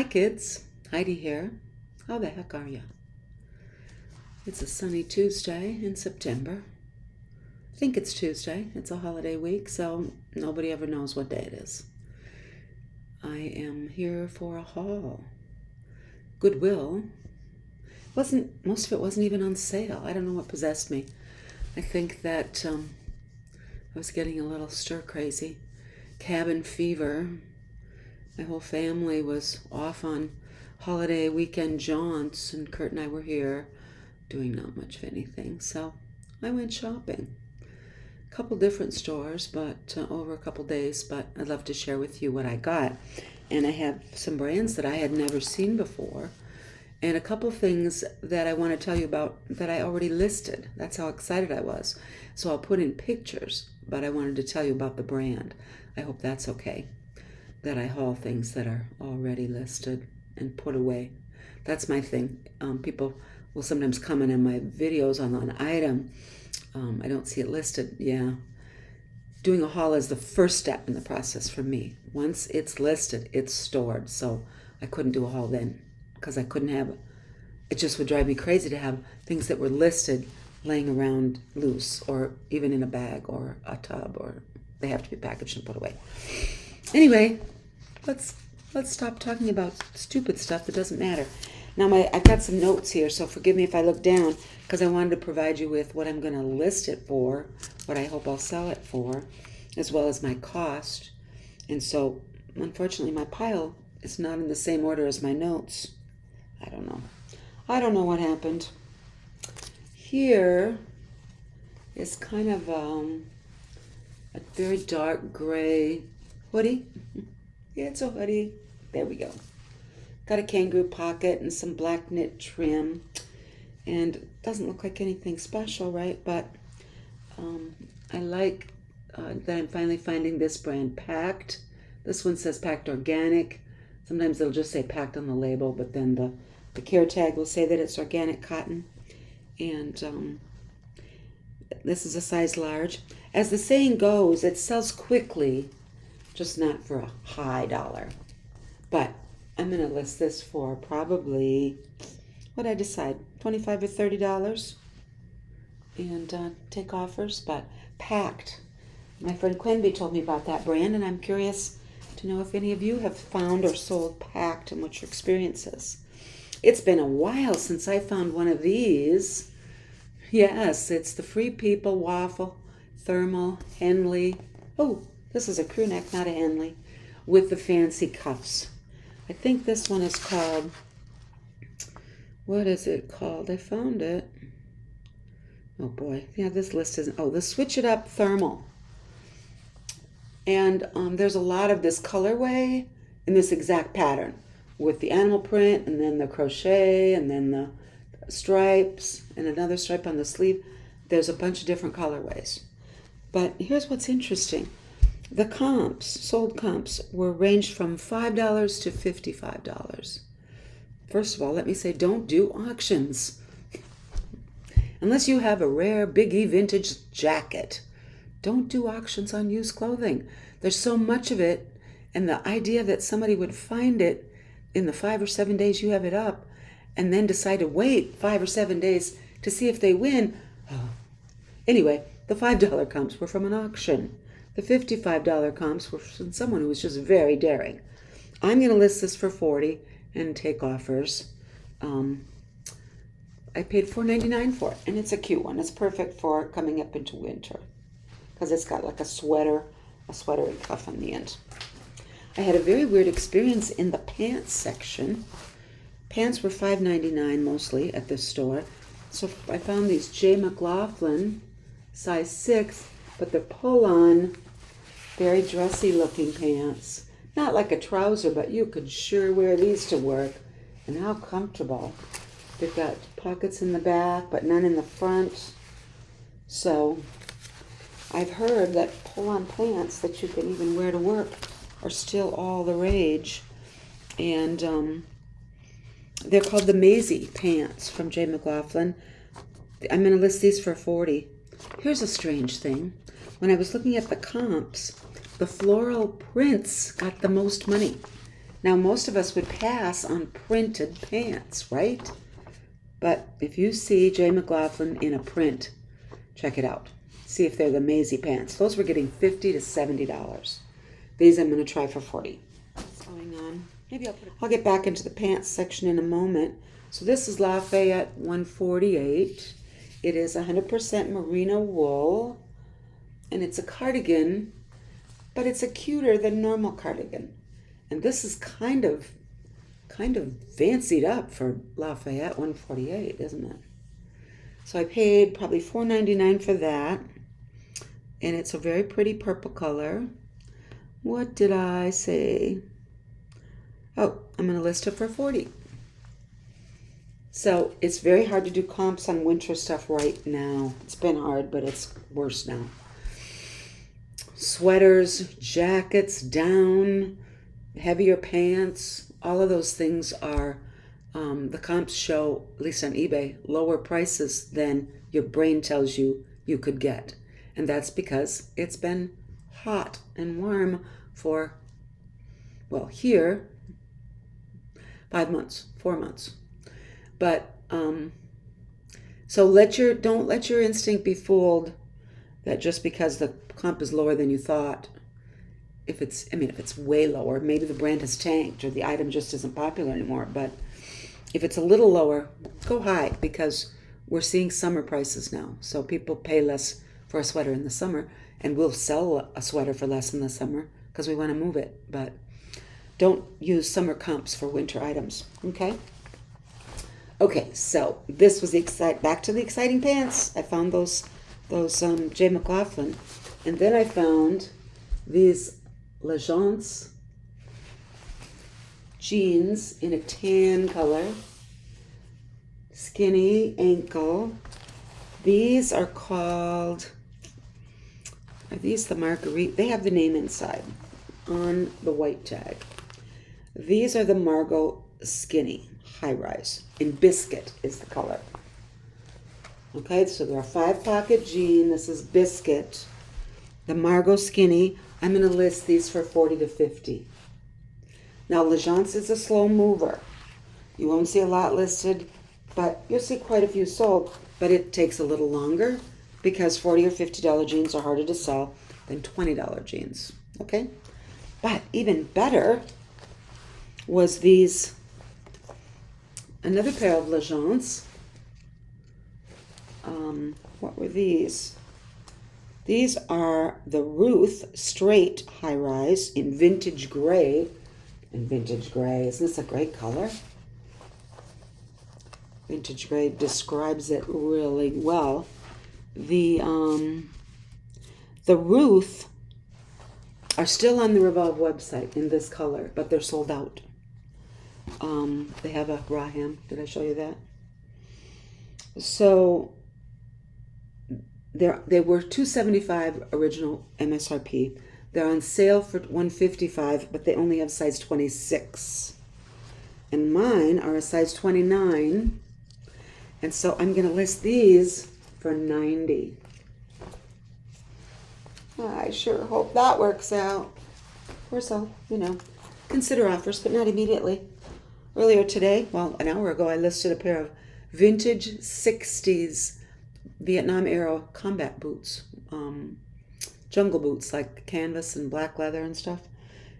Hi kids, Heidi here. How the heck are you? It's a sunny Tuesday in September. I think it's Tuesday. It's a holiday week, so nobody ever knows what day it is. I am here for a haul. Goodwill. Most of it wasn't even on sale. I don't know what possessed me. I think that I was getting a little stir crazy. Cabin fever. My whole family was off on holiday weekend jaunts, and Kurt and I were here doing not much of anything. So I went shopping. A couple different stores, but over a couple days, but I'd love to share with you what I got. And I have some brands that I had never seen before, and a couple things that I want to tell you about that I already listed. That's how excited I was. So I'll put in pictures, but I wanted to tell you about the brand. I hope that's okay, that I haul things that are already listed and put away. That's my thing. People will sometimes comment on my videos on an item. I don't see it listed. Yeah. Doing a haul is the first step in the process for me. Once it's listed, it's stored. So I couldn't do a haul then because I couldn't have, it just would drive me crazy to have things that were listed laying around loose or even in a bag or a tub, or they have to be packaged and put away. Anyway, let's stop talking about stupid stuff that doesn't matter. Now I've got some notes here, so forgive me if I look down, because I wanted to provide you with what I'm going to list it for, what I hope I'll sell it for, as well as my cost. And so, unfortunately, my pile is not in the same order as my notes. I don't know what happened. Here is kind of a very dark gray hoodie. Yeah, it's a hoodie. There we go. Got a kangaroo pocket and some black knit trim. And it doesn't look like anything special, right? But I like that I'm finally finding this brand, Packed. This one says Packed Organic. Sometimes it'll just say Packed on the label, but then the care tag will say that it's organic cotton. And this is a size large. As the saying goes, it sells quickly, just not for a high dollar. But I'm going to list this for probably, what'd I decide, $25 or $30, and take offers. But Packed. My friend Quenby told me about that brand, and I'm curious to know if any of you have found or sold Packed and what your experience is. It's been a while since I found one of these. Yes, it's the Free People Waffle Thermal Henley. Oh, this is a crew neck, not a Henley, with the fancy cuffs. I think this one is called, what is it called? I found it. Oh boy, yeah, this list isn't, the Switch It Up Thermal. And there's a lot of this colorway in this exact pattern with the animal print and then the crochet and then the stripes and another stripe on the sleeve. There's a bunch of different colorways. But here's what's interesting. The comps, sold comps, were ranged from $5 to $55. First of all, let me say, don't do auctions. Unless you have a rare Big E vintage jacket. Don't do auctions on used clothing. There's so much of it, and the idea that somebody would find it in the 5 or 7 days you have it up, and then decide to wait 5 or 7 days to see if they win. Oh. Anyway, the $5 comps were from an auction. The $55 comps were from someone who was just very daring. I'm going to list this for $40 and take offers. I paid $4.99 for it, and it's a cute one. It's perfect for coming up into winter because it's got like a sweater and cuff on the end. I had a very weird experience in the pants section. Pants were $5.99 mostly at this store. So I found these J. McLaughlin, size 6, but they're pull-on, very dressy looking pants. Not like a trouser, but you could sure wear these to work. And how comfortable. They've got pockets in the back, but none in the front. So I've heard that pull-on pants that you can even wear to work are still all the rage. And they're called the Maisie pants from J. McLaughlin. I'm going to list these for $40. Here's a strange thing. When I was looking at the comps, the floral prints got the most money. Now, most of us would pass on printed pants, right? But if you see J. McLaughlin in a print, check it out. See if they're the Maisie pants. Those were getting $50 to $70. These I'm going to try for $40. What's going on? Maybe I'll get back into the pants section in a moment. So this is Lafayette 148. It is 100% merino wool, and it's a cardigan, but it's a cuter than normal cardigan. And this is kind of fancied up for Lafayette 148, isn't it? So I paid probably $4.99 for that, and it's a very pretty purple color. What did I say? Oh, I'm going to list it for $40. So it's very hard to do comps on winter stuff right now. It's been hard, but it's worse now. Sweaters, jackets, down, heavier pants, all of those things are, the comps show, at least on eBay, lower prices than your brain tells you you could get. And that's because it's been hot and warm for, well, here, 4 months. But, so don't let your instinct be fooled that just because the comp is lower than you thought, if it's way lower, maybe the brand has tanked or the item just isn't popular anymore. But if it's a little lower, go high, because we're seeing summer prices now. So people pay less for a sweater in the summer, and we'll sell a sweater for less in the summer because we want to move it. But don't use summer comps for winter items, okay? Okay, so this was back to the exciting pants. I found those J. McLaughlin, and then I found these L'Agence jeans in a tan color, skinny ankle. These are called, are these the Marguerite? They have the name inside on the white tag. These are the Margot Skinny high rise in biscuit is the color. Okay, so they're a 5-pocket jean. This is biscuit. The Margot Skinny. I'm going to list these for $40 to $50. Now, L'Agence is a slow mover. You won't see a lot listed, but you'll see quite a few sold. But it takes a little longer because $40 or $50 jeans are harder to sell than $20 jeans. Okay? But even better was these, another pair of L'Agence. What were these? These are the Ruth straight high rise in vintage gray. And vintage gray, isn't this a great color? Vintage gray describes it really well. The Ruth are still on the Revolve website in this color, but they're sold out. They have a raw hem. Did I show you that? So they were $275 original MSRP. They're on sale for $155, but they only have size 26. And mine are a size 29. And so I'm going to list these for $90. I sure hope that works out. Of course, I'll, consider offers, but not immediately. Earlier today, well, an hour ago, I listed a pair of vintage 60s Vietnam era combat boots, jungle boots, like canvas and black leather and stuff.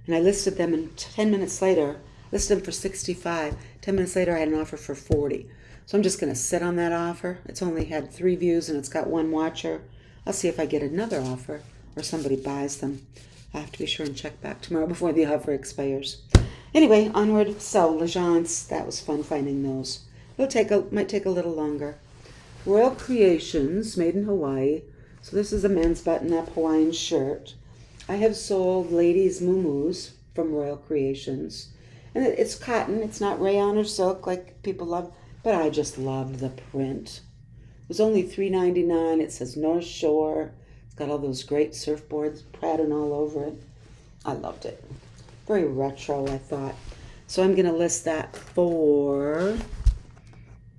And I listed them, and 10 minutes later, listed them for $65. 10 minutes later, I had an offer for $40. So I'm just going to sit on that offer. It's only had 3 views, and it's got 1 watcher. I'll see if I get another offer or somebody buys them. I have to be sure and check back tomorrow before the offer expires. Anyway, onward. So, L'Agence, that was fun finding those. Might take a little longer. Royal Creations, made in Hawaii. So this is a men's button-up Hawaiian shirt. I have sold ladies' muumuus from Royal Creations. And it's cotton. It's not rayon or silk like people love. But I just loved the print. It was only $3.99. It says North Shore. It's got all those great surfboards pattern all over it. I loved it. Very retro, I thought. So I'm going to list that for...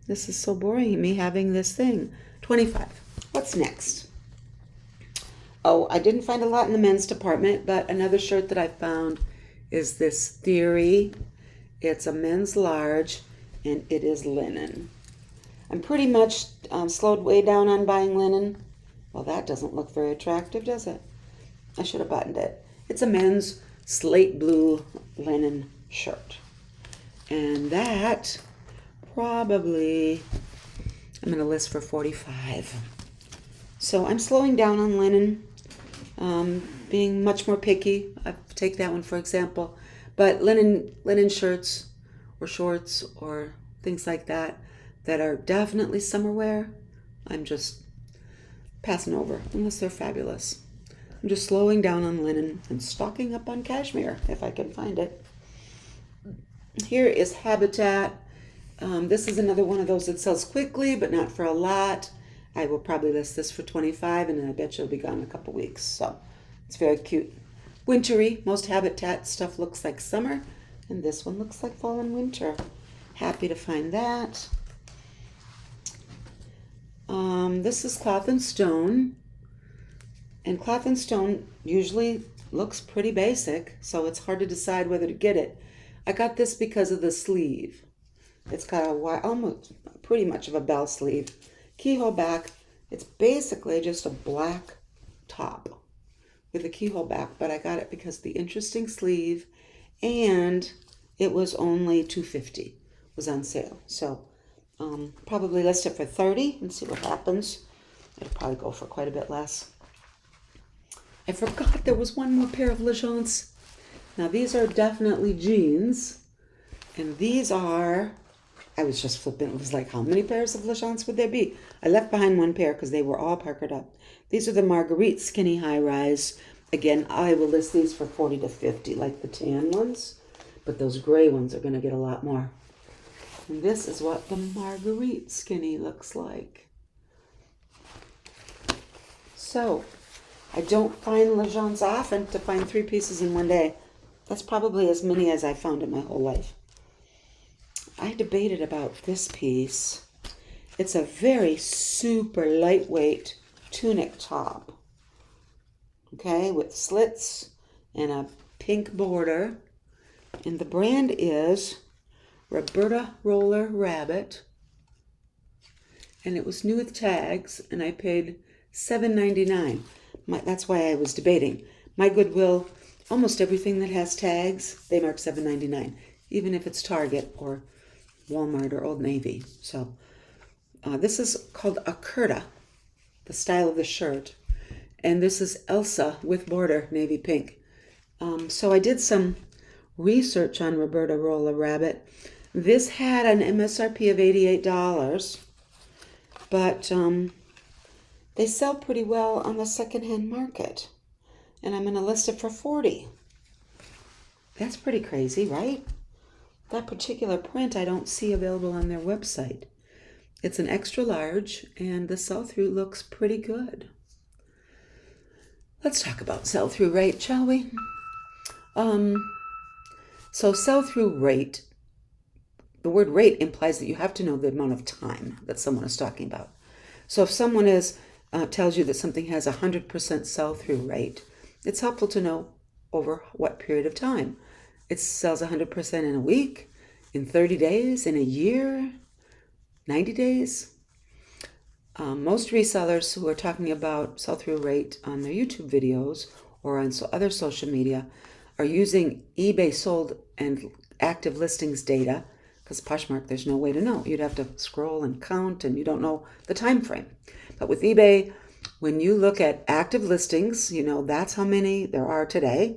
This is so boring, me having this thing. $25. What's next? Oh, I didn't find a lot in the men's department, but another shirt that I found is this Theory. It's a men's large, and it is linen. I'm pretty much slowed way down on buying linen. Well, that doesn't look very attractive, does it? I should have buttoned it. It's a men's slate blue linen shirt. And that probably I'm going to list for $45. So I'm slowing down on linen, being much more picky. I take that one for example. But linen shirts or shorts or things like that are definitely summer wear, I'm just passing over unless they're fabulous. I'm just slowing down on linen and stocking up on cashmere if I can find it. Here is Habitat. This is another one of those that sells quickly, but not for a lot. I will probably list this for $25, and I bet you'll be gone in a couple weeks. So it's very cute. Wintry. Most Habitat stuff looks like summer, and this one looks like fall and winter. Happy to find that. This is Cloth and Stone. And Cloth and Stone usually looks pretty basic, so it's hard to decide whether to get it. I got this because of the sleeve. It's got almost pretty much of a bell sleeve. Keyhole back. It's basically just a black top with a keyhole back, but I got it because of the interesting sleeve, and it was only $2.50. It was on sale. So probably list it for $30 and see what happens. It'll probably go for quite a bit less. I forgot there was one more pair of Legence. Now these are definitely jeans, and these are, I was just flipping, it was like, how many pairs of Legence would there be? I left behind one pair because they were all puckered up. These are the Marguerite skinny high rise. Again, I will list these for $40 to $50, like the tan ones, but those gray ones are going to get a lot more. And this is what the Marguerite skinny looks like. So, I don't find Legence often to find 3 pieces in one day. That's probably as many as I found in my whole life. I debated about this piece. It's a very super lightweight tunic top. Okay, with slits and a pink border. And the brand is Roberta Roller Rabbit. And it was new with tags, and I paid $7.99. That's why I was debating. My Goodwill, almost everything that has tags, they mark $7.99, even if it's Target or Walmart or Old Navy. So this is called a Curta, the style of the shirt. And this is Elsa with border, navy pink. So I did some research on Roberta Roller Rabbit. This had an MSRP of $88, but they sell pretty well on the secondhand market. And I'm going to list it for $40. That's pretty crazy, right? That particular print I don't see available on their website. It's an extra large, and the sell-through looks pretty good. Let's talk about sell-through rate, shall we? So sell-through rate, the word rate implies that you have to know the amount of time that someone is talking about. So if someone tells you that something has 100% sell-through rate, it's helpful to know over what period of time. It sells 100% in a week, in 30 days, in a year, 90 days. Most resellers who are talking about sell-through rate on their YouTube videos or on other social media are using eBay sold and active listings data, because Poshmark, there's no way to know. You'd have to scroll and count, and you don't know the time frame. But with eBay, when you look at active listings, you know that's how many there are today.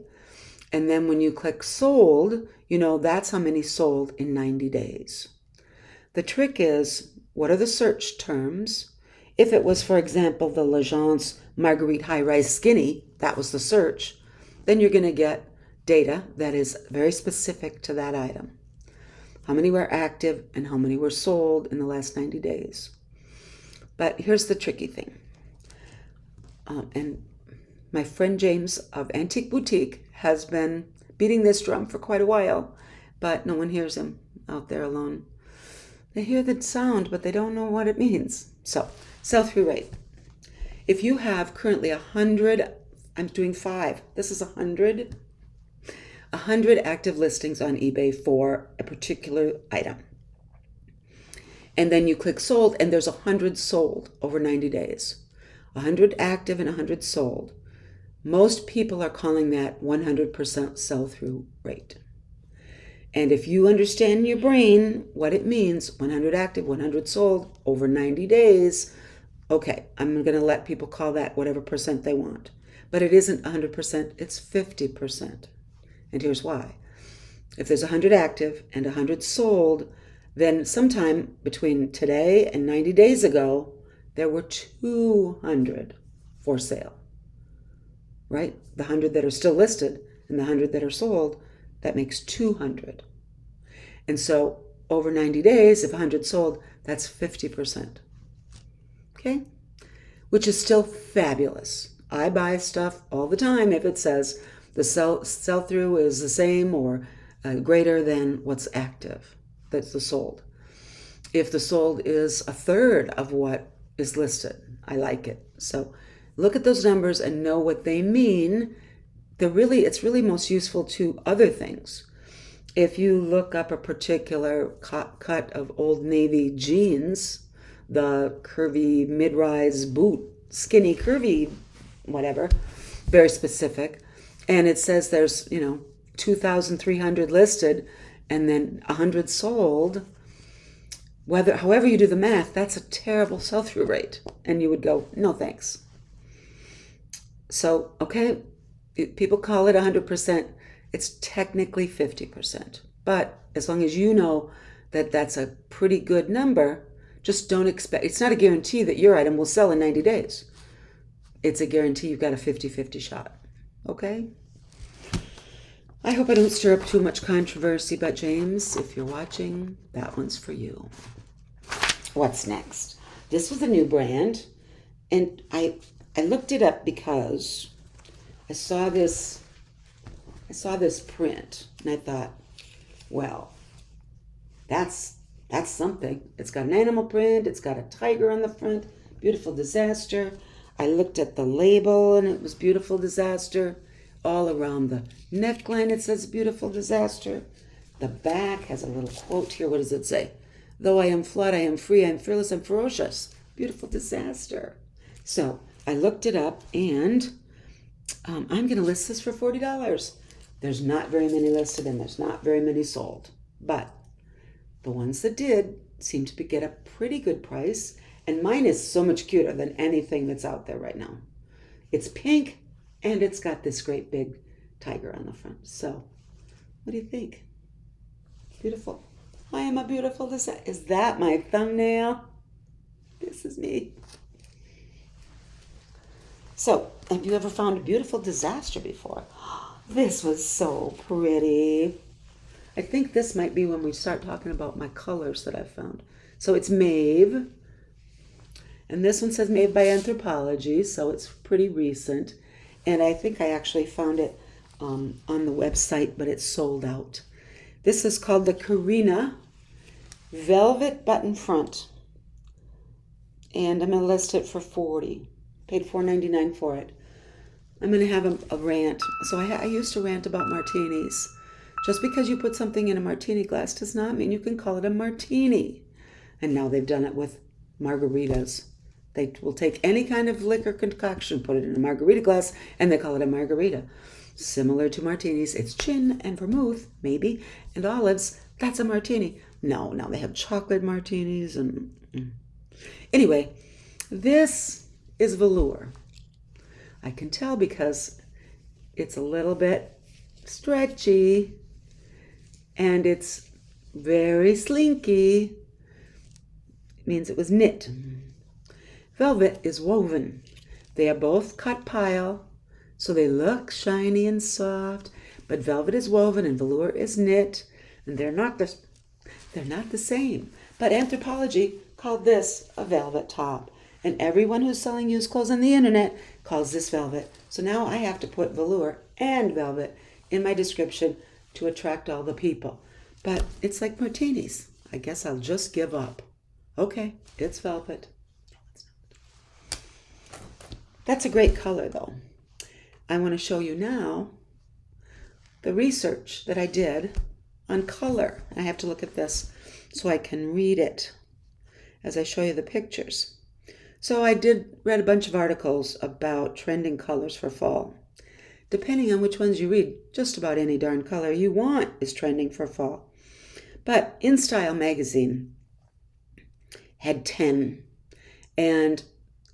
And then when you click sold, you know that's how many sold in 90 days. The trick is, what are the search terms? If it was, for example, the Legence Marguerite high-rise skinny, that was the search, then you're going to get data that is very specific to that item. How many were active and how many were sold in the last 90 days. But here's the tricky thing. And my friend James of Antique Boutique has been beating this drum for quite a while, but no one hears him out there alone. They hear the sound, but they don't know what it means. So, sell-through rate. If you have currently 100, I'm doing 5. This is 100 100 active listings on eBay for a particular item. And then you click sold, and there's 100 sold over 90 days. 100 active and 100 sold. Most people are calling that 100% sell-through rate. And if you understand in your brain what it means, 100 active, 100 sold over 90 days, okay, I'm going to let people call that whatever percent they want. But it isn't 100%, it's 50%. And here's why. If there's 100 active and 100 sold, then sometime between today and 90 days ago, there were 200 for sale, right? The 100 that are still listed and the 100 that are sold, that makes 200. And so over 90 days, if 100 sold, that's 50%. Okay? Which is still fabulous. I buy stuff all the time if it says the sell-through is the same or greater than what's active. That's the sold. If the sold is a third of what is listed, I like it. So look at those numbers and know what they mean. It's really most useful to other things. If you look up a particular cut of Old Navy jeans, the curvy mid-rise boot, skinny curvy, whatever, very specific, and it says there's 2,300 listed and then 100 sold, however you do the math, that's a terrible sell-through rate. And you would go, no thanks. So, okay, people call it 100%. It's technically 50%. But as long as you know that that's a pretty good number, just don't expect, it's not a guarantee that your item will sell in 90 days. It's a guarantee you've got a 50-50 shot. Okay? I hope I don't stir up too much controversy, but James, if you're watching, that one's for you. What's next? This was a new brand, and I looked it up because I saw this print, and I thought, well, that's something. It's got an animal print, it's got a tiger on the front, beautiful disaster. I looked at the label, and it was beautiful disaster. All around the neckline, it says beautiful disaster. The back has a little quote here. What does it say? Though I am flawed, I am free, I am fearless, I'm ferocious. Beautiful disaster. So I looked it up, and I'm going to list this for $40. There's not very many listed, and there's not very many sold. But the ones that did seem to get a pretty good price, and mine is so much cuter than anything that's out there right now. It's pink, and it's got this great big tiger on the front. So, what do you think? Beautiful. I am a beautiful disaster. Is that my thumbnail? This is me. So, have you ever found a beautiful disaster before? This was so pretty. I think this might be when we start talking about my colors that I've found. So it's Maeve. And this one says made by Anthropology, so it's pretty recent. And I think I actually found it on the website, but it's sold out. This is called the Karina Velvet Button Front. And I'm going to list it for $40. Paid $4.99 for it. I'm going to have a rant. So I used to rant about martinis. Just because you put something in a martini glass does not mean you can call it a martini. And now they've done it with margaritas. They will take any kind of liquor concoction, put it in a margarita glass, and they call it a margarita. Similar to martinis, it's gin and vermouth, maybe, and olives. That's a martini. No, now they have chocolate martinis. Anyway, this is velour. I can tell because it's a little bit stretchy, and it's very slinky. It means it was knit. Velvet is woven. They are both cut pile, so they look shiny and soft, but velvet is woven and velour is knit, and they're not the same. But Anthropology called this a velvet top, and everyone who's selling used clothes on the internet calls this velvet. So now I have to put velour and velvet in my description to attract all the people. But it's like martinis. I guess I'll just give up. Okay, it's velvet. That's a great color, though. I want to show you now the research that I did on color. I have to look at this so I can read it as I show you the pictures. So I read a bunch of articles about trending colors for fall. Depending on which ones you read, just about any darn color you want is trending for fall. But InStyle magazine had 10, and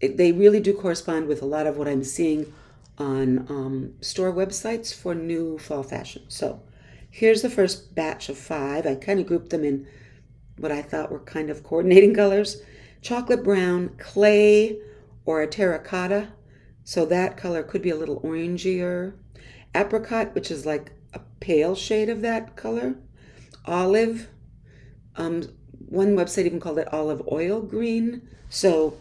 they really do correspond with a lot of what I'm seeing on store websites for new fall fashion. So here's the first batch of 5. I kind of grouped them in what I thought were kind of coordinating colors. Chocolate brown, clay, or a terracotta. So that color could be a little orangier. Apricot, which is like a pale shade of that color. Olive. One website even called it olive oil green. So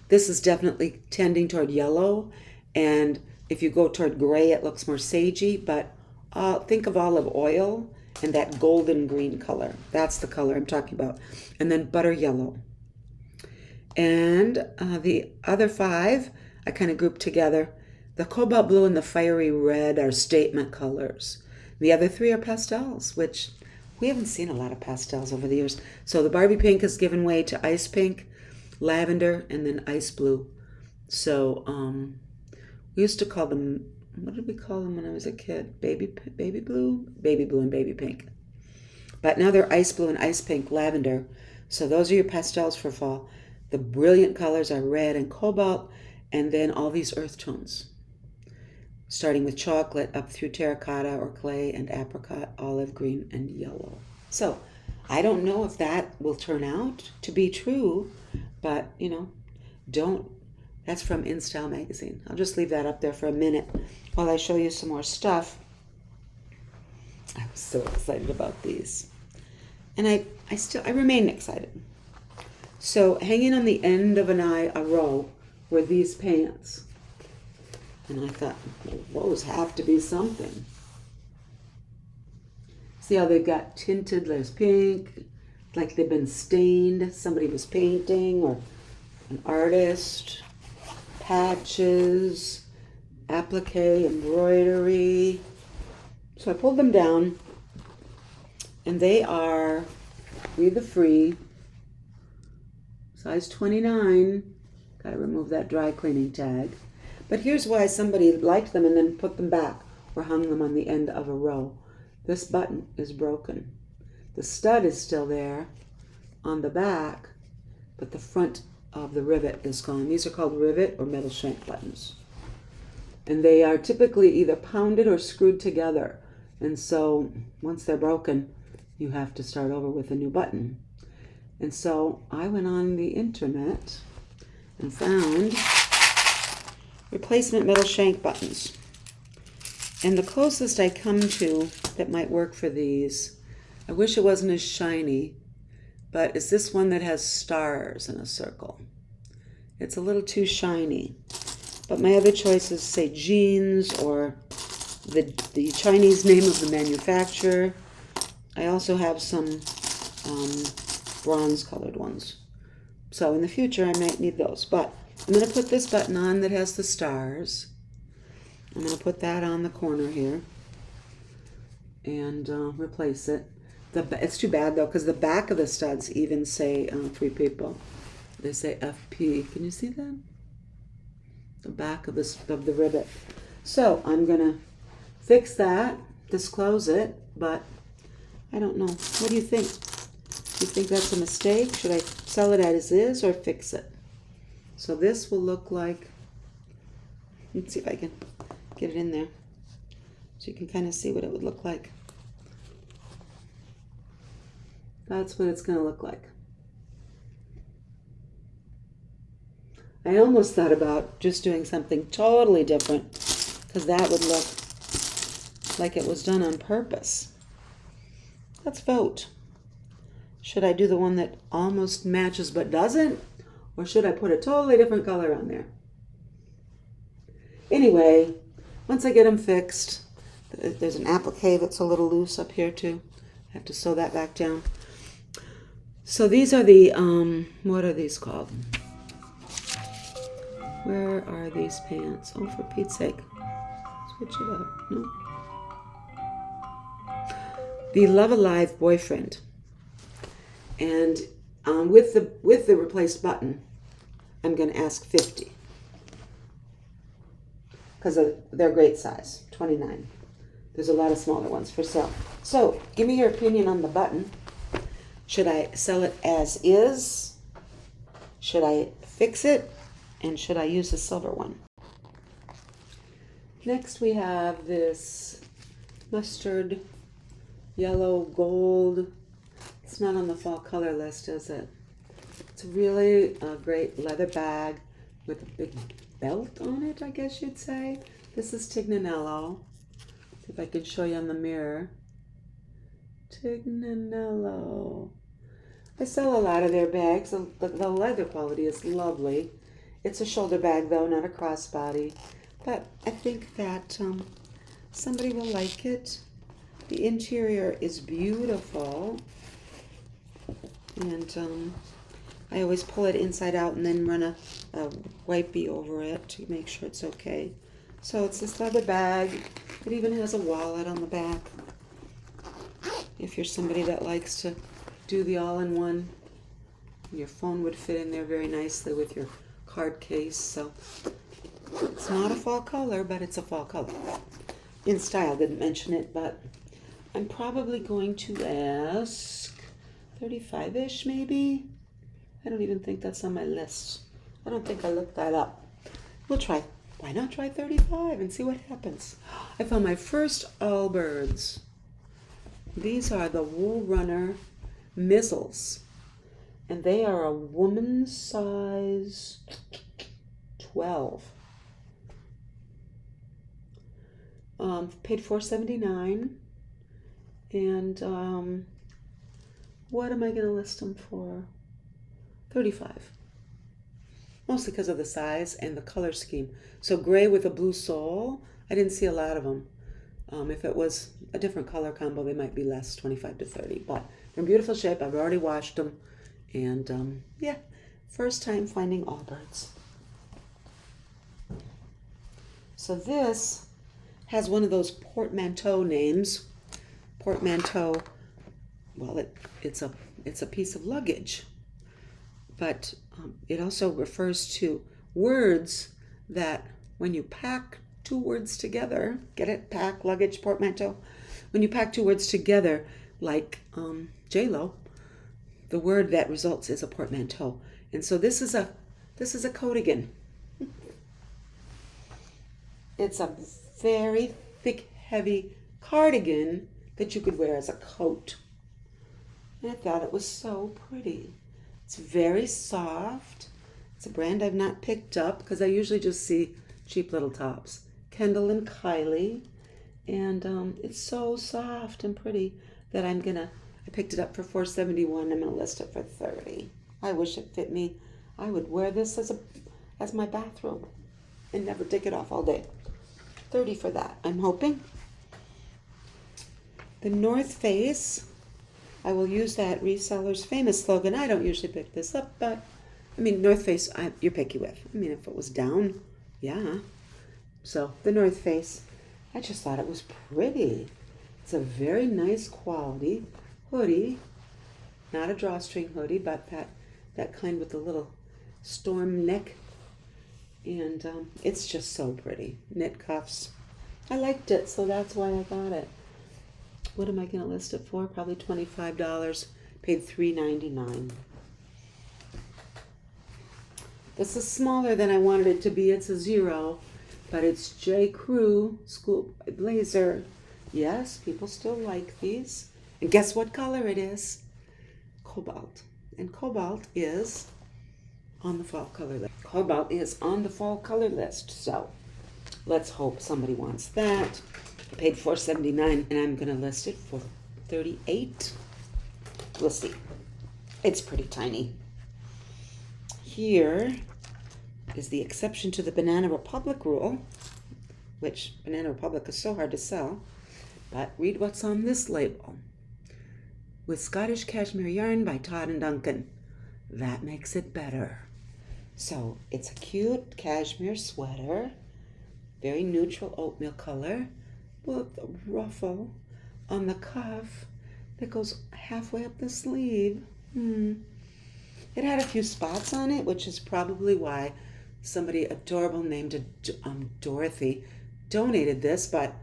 this is definitely tending toward yellow. And if you go toward gray, it looks more sagey. But think of olive oil and that golden green color. That's the color I'm talking about. And then butter yellow. And the other 5, I kind of grouped together. The cobalt blue and the fiery red are statement colors. The other 3 are pastels, which we haven't seen a lot of pastels over the years. So the Barbie pink has given way to ice pink, lavender, and then ice blue. So we used to call them, what did we call them when I was a kid? Baby blue, and baby pink. But now they're ice blue and ice pink, lavender. So those are your pastels for fall. The brilliant colors are red and cobalt, and then all these earth tones, starting with chocolate up through terracotta or clay and apricot, olive green, and yellow. So I don't know if that will turn out to be true, but that's from InStyle magazine. I'll just leave that up there for a minute while I show you some more stuff. I was so excited about these. And I remain excited. So hanging on the end of a row were these pants. And I thought, well, those have to be something. See how they've got tinted, there's pink, like they've been stained. Somebody was painting, or an artist. Patches, applique, embroidery. So I pulled them down, and they are, read the free, size 29. Gotta remove that dry cleaning tag. But here's why somebody liked them and then put them back or hung them on the end of a row. This button is broken. The stud is still there on the back, but the front of the rivet is gone. These are called rivet or metal shank buttons. And they are typically either pounded or screwed together. And so once they're broken, you have to start over with a new button. And so I went on the internet and found replacement metal shank buttons. And the closest I come to that might work for these, I wish it wasn't as shiny, but it's this one that has stars in a circle. It's a little too shiny. But my other choices say jeans or the Chinese name of the manufacturer. I also have some bronze colored ones. So in the future I might need those. But I'm going to put this button on that has the stars. I'm going to put that on the corner here and replace it. It's too bad though, because the back of the studs even say Free People. They say FP. Can you see that? The back of the rivet. So I'm going to fix that, disclose it, but I don't know. What do you think? Do you think that's a mistake? Should I sell it as is or fix it? So this will look like, let's see if I can get it in there so you can kind of see what it would look like. That's what it's going to look like. I almost thought about just doing something totally different because that would look like it was done on purpose. Let's vote. Should I do the one that almost matches but doesn't? Or should I put a totally different color on there? Anyway, once I get them fixed, there's an applique that's a little loose up here too. I have to sew that back down. So these are the, what are these called? Where are these pants? Oh, for Pete's sake. Switch it up. No. the Love Alive boyfriend. And with the replaced button, I'm going to ask $50. Because they're great size, $29. There's a lot of smaller ones for sale. So, give me your opinion on the button. Should I sell it as is? Should I fix it? And should I use the silver one? Next we have this mustard, yellow, gold. It's not on the fall color list, is it? It's really a great leather bag with a big belt on it, I guess you'd say. This is Tignanello. See if I can show you on the mirror. Tignanello. I sell a lot of their bags. The leather quality is lovely. It's a shoulder bag though, not a crossbody. But I think that somebody will like it. The interior is beautiful. And I always pull it inside out and then run a wipey over it to make sure it's okay. So it's this leather bag. It even has a wallet on the back. If you're somebody that likes to do the all-in-one, your phone would fit in there very nicely with your card case. So it's not a fall color, but it's a fall color. In style, didn't mention it, but I'm probably going to ask 35-ish maybe. I don't even think that's on my list. I don't think I looked that up. We'll try. Why not try 35 and see what happens? I found my first Allbirds. These are the Wool Runner Mizzles. And they are a woman's size 12. Paid $4.79. And what am I going to list them for? $35. Mostly because of the size and the color scheme. So gray with a blue sole, I didn't see a lot of them. If it was a different color combo, they might be less, 25 to 30. But they're in beautiful shape. I've already washed them. And yeah, first time finding Allbirds. So this has one of those portmanteau names. Portmanteau, well, it's a piece of luggage. But it also refers to words that when you pack two words together, get it? Pack, luggage, portmanteau. When you pack two words together, like J-Lo, the word that results is a portmanteau. And so this is a coatigan. It's a very thick, heavy cardigan that you could wear as a coat. And I thought it was so pretty. It's very soft. It's a brand I've not picked up because I usually just see cheap little tops. Kendall and Kylie. And it's so soft and pretty that I picked it up for $4.71. I'm going to list it for $30. I wish it fit me. I would wear this as my bathrobe and never take it off all day. $30 for that, I'm hoping. The North Face. I will use that reseller's famous slogan. I don't usually pick this up, but I mean, North Face, you're picky with. I mean, if it was down, yeah. So the North Face, I just thought it was pretty. It's a very nice quality hoodie. Not a drawstring hoodie, but that kind with the little storm neck. And it's just so pretty. Knit cuffs. I liked it, so that's why I got it. What am I going to list it for? Probably $25. Paid $3.99. This is smaller than I wanted it to be. It's a 0, but it's J. Crew School Blazer. Yes, people still like these. And guess what color it is? Cobalt. And cobalt is on the fall color list. Cobalt is on the fall color list. So let's hope somebody wants that. I paid $4.79 and I'm going to list it for $38. We'll see. It's pretty tiny. Here is the exception to the Banana Republic rule, which Banana Republic is so hard to sell. But read what's on this label. With Scottish Cashmere Yarn by Todd and Duncan. That makes it better. So it's a cute cashmere sweater, very neutral oatmeal color, with a ruffle on the cuff that goes halfway up the sleeve. It had a few spots on it, which is probably why somebody adorable named Dorothy donated this, but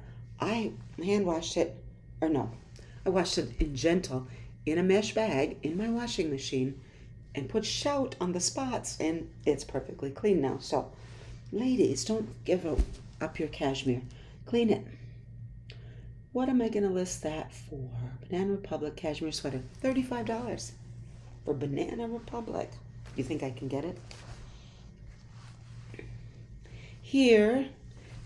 I hand washed it, or no, I washed it in gentle in a mesh bag in my washing machine and put Shout on the spots, and it's perfectly clean now. So, ladies, don't give up your cashmere. Clean it. What am I going to list that for? Banana Republic cashmere sweater, $35 for Banana Republic. You think I can get it? Here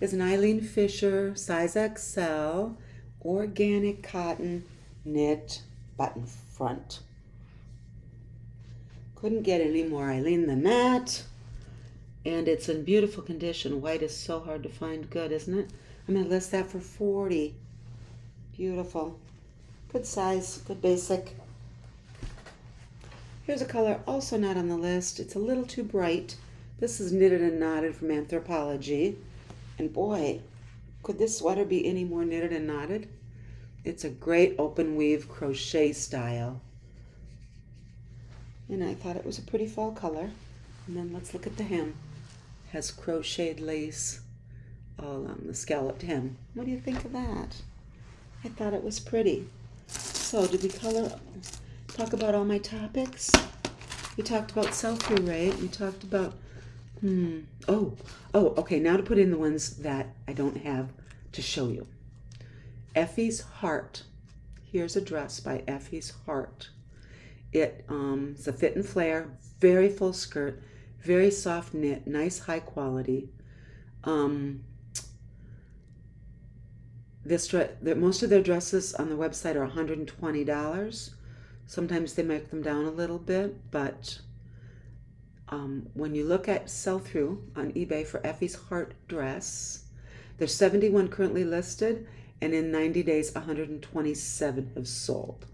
is an Eileen Fisher size XL organic cotton knit button front. Couldn't get any more Eileen than that. And it's in beautiful condition. White is so hard to find good, isn't it? I'm going to list that for $40. Beautiful. Good size, good basic. Here's a color also not on the list. It's a little too bright. This is Knitted and Knotted from Anthropology. And boy, could this sweater be any more knitted and knotted? It's a great open weave crochet style. And I thought it was a pretty fall color. And then let's look at the hem. It has crocheted lace all on the scalloped hem. What do you think of that? I thought it was pretty. So did we talk about all my topics? We talked about sell-through rate. We talked about, okay, now to put in the ones that I don't have to show you. Effie's Heart. Here's a dress by Effie's Heart. It's a fit and flare, very full skirt, very soft knit, nice high quality. Most of their dresses on the website are $120. Sometimes they make them down a little bit, but when you look at sell-through on eBay for Effie's Heart dress, there's 71 currently listed, and in 90 days, 127 have sold.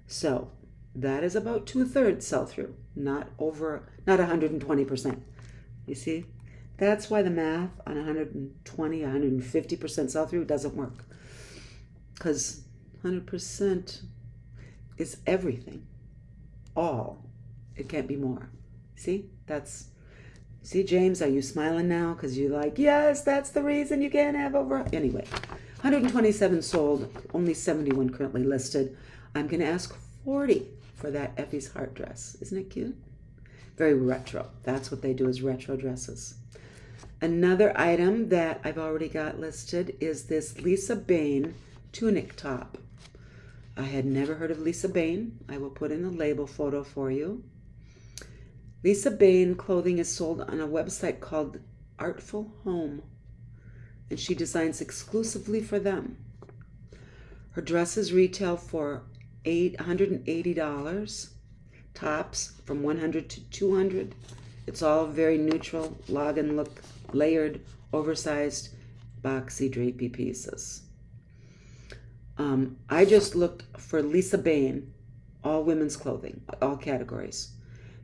So that is about 2/3 sell-through, not 120%. You see? That's why the math on 120, 150% sell-through doesn't work. Because 100% is everything. All. It can't be more. See? See, James, are you smiling now? Because you're like, yes, that's the reason you can't have over. Anyway, 127 sold, only 71 currently listed. I'm going to ask $40 for that Effie's Heart dress. Isn't it cute? Very retro. That's what they do, is retro dresses. Another item that I've already got listed is this Lisa Bain tunic top. I had never heard of Lisa Bain. I will put in a label photo for you. Lisa Bain clothing is sold on a website called Artful Home, and she designs exclusively for them. Her dresses retail for $180, tops from $100 to $200. It's all very neutral, login look, layered, oversized, boxy, drapey pieces. I just looked for Lisa Bain, all women's clothing, all categories.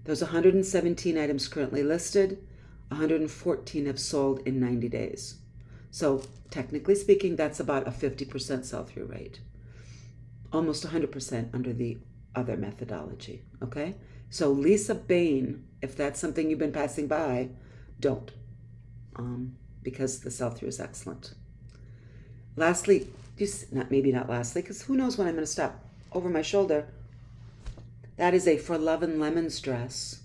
There's 117 items currently listed. 114 have sold in 90 days. So technically speaking, that's about a 50% sell-through rate. Almost 100% under the other methodology, okay? So Lisa Bain, if that's something you've been passing by, don't, because the sell-through is excellent. Lastly, maybe not lastly, because who knows when I'm going to stop over my shoulder. That is a For Love and Lemons dress.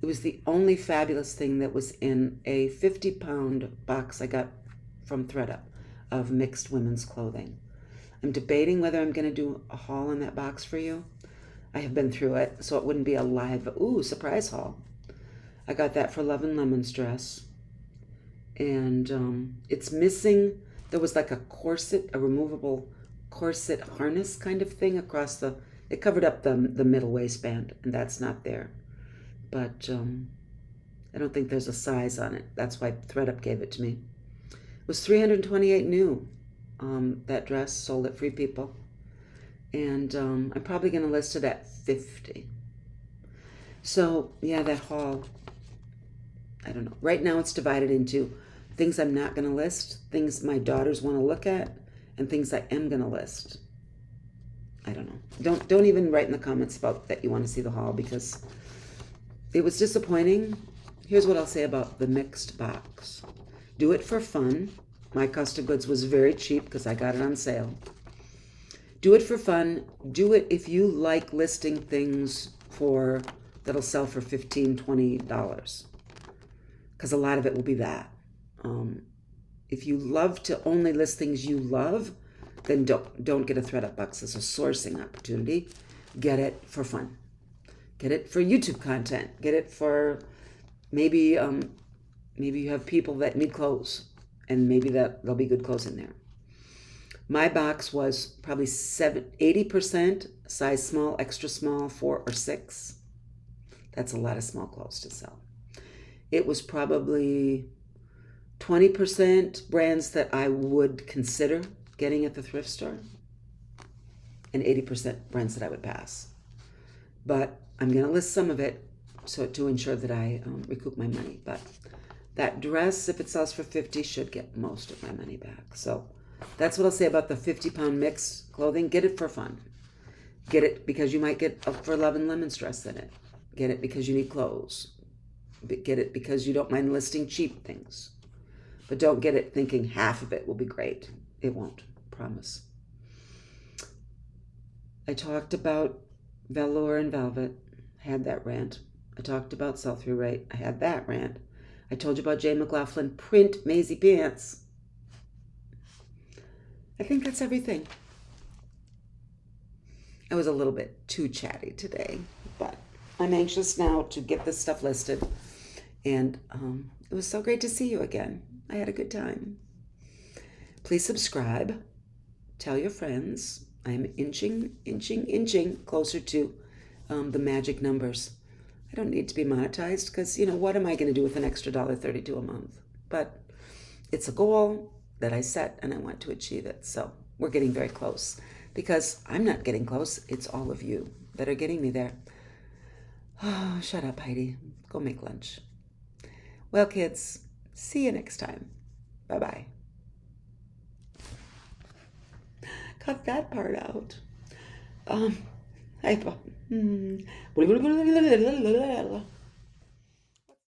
It was the only fabulous thing that was in a 50-pound box I got from ThredUp of mixed women's clothing. I'm debating whether I'm going to do a haul in that box for you. I have been through it, so it wouldn't be a live, surprise haul. I got that For Love and Lemons dress. And it's missing, there was like a corset, a removable corset harness kind of thing across it covered up the middle waistband, and that's not there. But I don't think there's a size on it. That's why ThredUp gave it to me. It was $328 new. That dress sold at Free People. And I'm probably going to list it at $50. So, yeah, that haul, I don't know. Right now it's divided into things I'm not going to list, things my daughters want to look at, and things I am going to list. I don't know. Don't even write in the comments about that you want to see the haul, because it was disappointing. Here's what I'll say about the mixed box. Do it for fun. My custom goods was very cheap because I got it on sale. Do it for fun. Do it if you like listing things that'll sell for $15, $20. Because a lot of it will be that. If you love to only list things you love, then don't get a ThredUp box as a sourcing opportunity. Get it for fun. Get it for YouTube content. Get it for maybe you have people that need clothes, and maybe there'll be good clothes in there. My box was probably 80% size small, extra small, 4 or 6. That's a lot of small clothes to sell. It was probably 20% brands that I would consider getting at the thrift store, and 80% brands that I would pass. But I'm going to list some of it to ensure that I recoup my money. But that dress, if it sells for $50, should get most of my money back. So that's what I'll say about the 50-pound mix clothing. Get it for fun. Get it because you might get a For Love and Lemons dress in it. Get it because you need clothes. Get it because you don't mind listing cheap things. But don't get it thinking half of it will be great. It won't, promise. I talked about velour and velvet. I had that rant. I talked about sell-through rate. I had that rant. I told you about Jay McLaughlin print Maisie pants. I think that's everything. I was a little bit too chatty today, but I'm anxious now to get this stuff listed. And it was so great to see you again. I had a good time. Please subscribe. Tell your friends. I am inching closer to the magic numbers. I don't need to be monetized because, what am I going to do with an extra $1.32 a month? But it's a goal that I set, and I want to achieve it. So we're getting very close, because I'm not getting close. It's all of you that are getting me there. Oh, shut up, Heidi. Go make lunch. Well, kids, see you next time. Bye-bye. Cut that part out. I